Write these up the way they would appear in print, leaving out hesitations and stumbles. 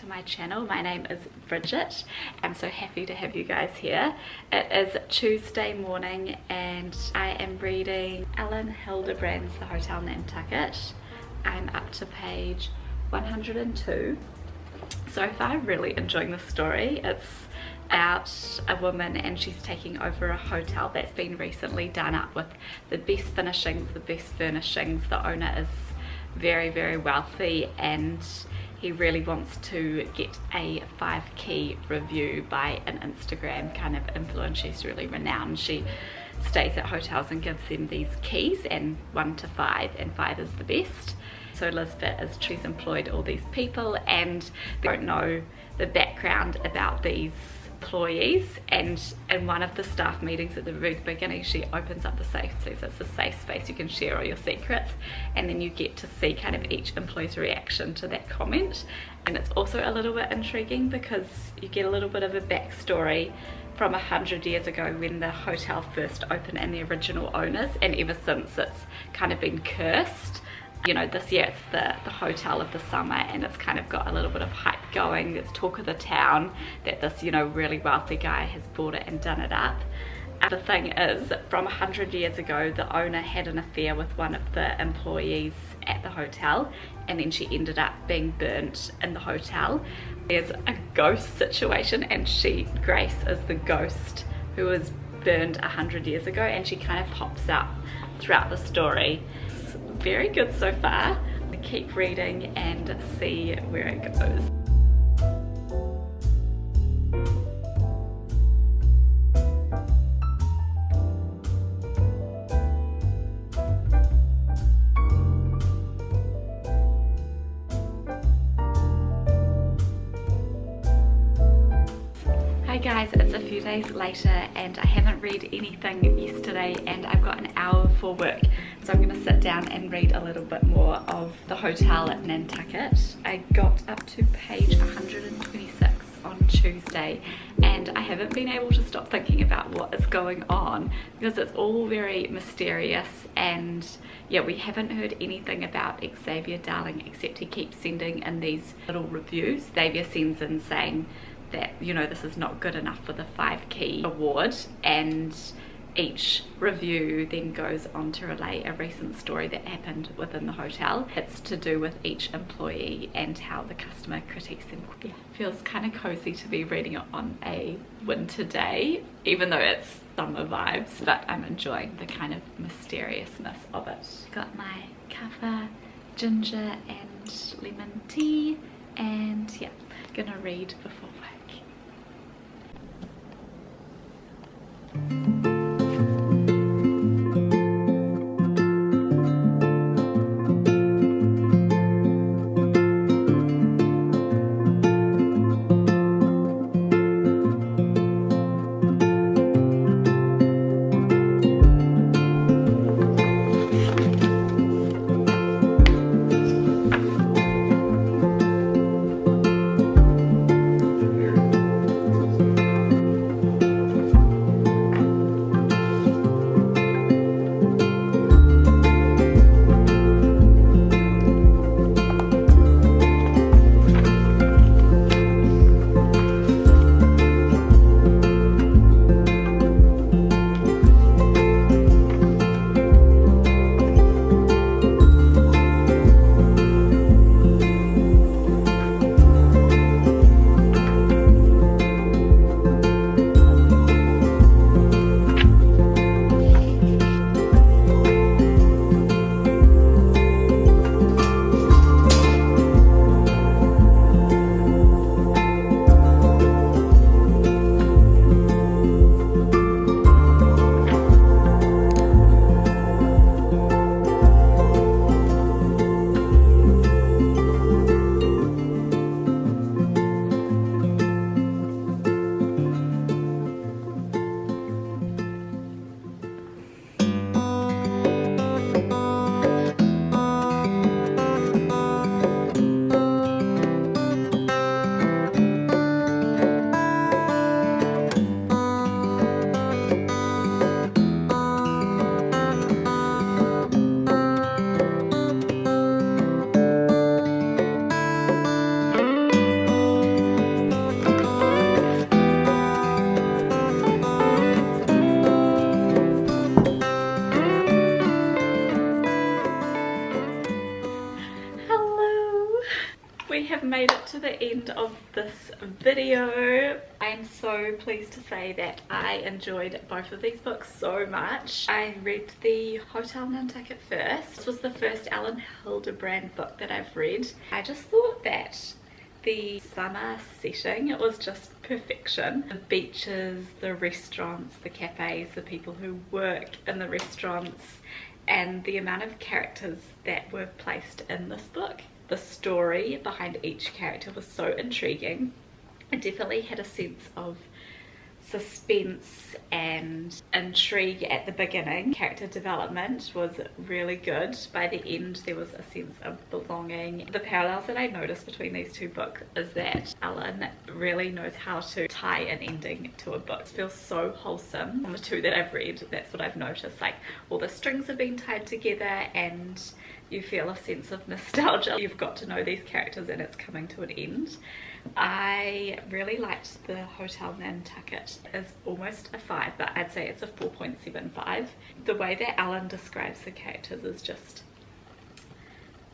my channel. My name is Bridget. I'm so happy to have you guys here. It is Tuesday morning and I am reading Elin Hilderbrand's The Hotel Nantucket. I'm up to page 102. So far, really enjoying the story. It's about a woman and she's taking over a hotel that's been recently done up with the best finishings, the best furnishings. The owner is very, very wealthy and he really wants to get a 5-key review by an Instagram kind of influencer. She's really renowned. She stays at hotels and gives them these keys, and 1 to 5, and 5 is the best. So Elizabeth she's employed all these people and they don't know the background about these employees, and in one of the staff meetings at the very beginning she opens up the safe, so it's a safe space, you can share all your secrets, and then you get to see kind of each employee's reaction to that comment. And it's also a little bit intriguing because you get a little bit of a backstory from 100 years ago when the hotel first opened and the original owners, and ever since it's kind of been cursed. You know, this year it's the hotel of the summer and it's kind of got a little bit of hype going. There's talk of the town that this, you know, really wealthy guy has bought it and done it up. The thing is, from 100 years ago, the owner had an affair with one of the employees at the hotel, and then she ended up being burnt in the hotel. There's a ghost situation, and Grace, is the ghost who was burned 100 years ago, and she kind of pops up throughout the story. It's very good so far. I keep reading and see where it goes. Hi guys, it's a few days later and I haven't read anything yesterday and I've got an hour for work, so I'm going to sit down and read a little bit more of The Hotel at Nantucket. I got up to page 126 on Tuesday and I haven't been able to stop thinking about what is going on because it's all very mysterious, and yeah, we haven't heard anything about Xavier Darling except he keeps sending in these little reviews. Xavier sends in saying that, you know, this is not good enough for the 5-key award, and each review then goes on to relay a recent story that happened within the hotel. It's to do with each employee and how the customer critiques them. Yeah, feels kind of cozy to be reading it on a winter day, even though it's summer vibes, but I'm enjoying the kind of mysteriousness of it. Got my kava, ginger and lemon tea, and yeah, gonna read before work. to the end of this video. I am so pleased to say that I enjoyed both of these books so much. I read the Hotel Nantucket first. This was the first Elin Hilderbrand book that I've read. I just thought that the summer setting, it was just perfection. The beaches, the restaurants, the cafes, the people who work in the restaurants, and the amount of characters that were placed in this book. The story behind each character was so intriguing. It definitely had a sense of suspense and intrigue at the beginning. Character development was really good. By the end there was a sense of belonging. The parallels that I noticed between these two books is that Elin really knows how to tie an ending to a book. It feels so wholesome. On the two that I've read, that's what I've noticed, like all the strings have been tied together and you feel a sense of nostalgia. You've got to know these characters and it's coming to an end. I really liked the Hotel Nantucket. It's almost a 5, but I'd say it's a 4.75. The way that Elin describes the characters is just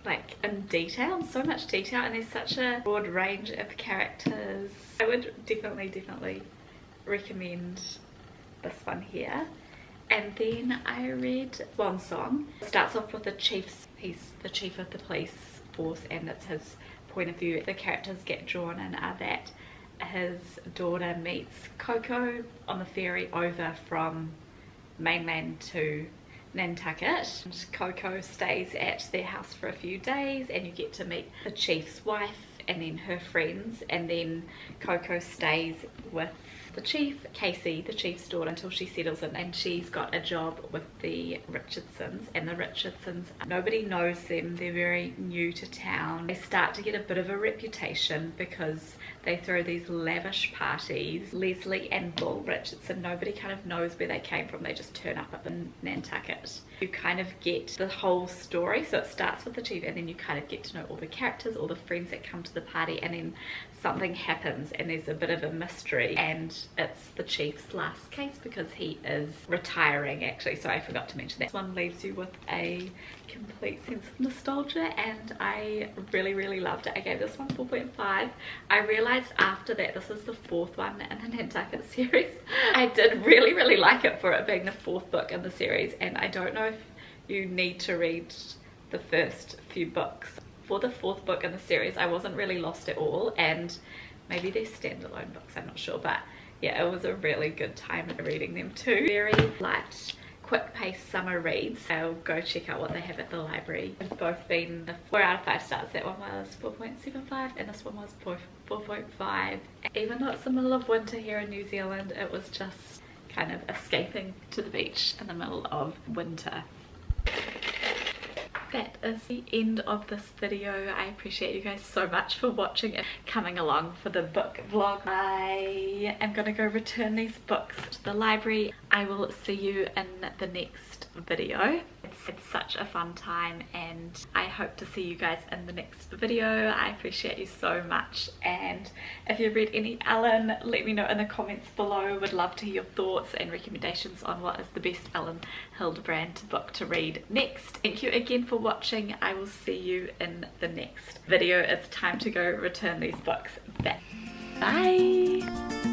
like in detail, so much detail, and there's such a broad range of characters. I would definitely recommend this one here. And then I read Swan Song. It starts off with the chief's, he's the chief of the police force and it's his point of view. The characters get drawn in are that his daughter meets Coco on the ferry over from mainland to Nantucket. And Coco stays at their house for a few days and you get to meet the chief's wife and then her friends, and then Coco stays with the chief, Casey, the chief's daughter, until she settles in, and she's got a job with the Richardsons. And the Richardsons, nobody knows them, they're very new to town. They start to get a bit of a reputation because they throw these lavish parties. Leslie and Bull Richardson, nobody kind of knows where they came from, they just turn up in Nantucket. You kind of get the whole story, so it starts with the chief and then you kind of get to know all the characters, all the friends that come to the party, and then something happens and there's a bit of a mystery, and it's the chief's last case because he is retiring actually, so I forgot to mention that. This one leaves you with a complete sense of nostalgia and I really loved it. I gave this one 4.5. I realized after that this is the 4th one in the Nantucket series. I did really like it for it being the 4th book in the series, and I don't know if you need to read the first few books. For the 4th book in the series I wasn't really lost at all, and maybe they're standalone books, I'm not sure, but yeah, it was a really good time reading them too. Very light, quick paced summer reads. I'll go check out what they have at the library. They've both been 4 out of 5 stars. That one was 4.75 and this one was 4.5. Even though it's the middle of winter here in New Zealand, it was just kind of escaping to the beach in the middle of winter. That is the end of this video. I appreciate you guys so much for watching and coming along for the book vlog. I am gonna go return these books to the library. I will see you in the next video. It's such a fun time and I hope to see you guys in the next video. I appreciate you so much, and if you've read any Elin, let me know in the comments below. Would love to hear your thoughts and recommendations on what is the best Elin Hilderbrand book to read next. Thank you again for watching. I will see you in the next video. It's time to go return these books back. Bye!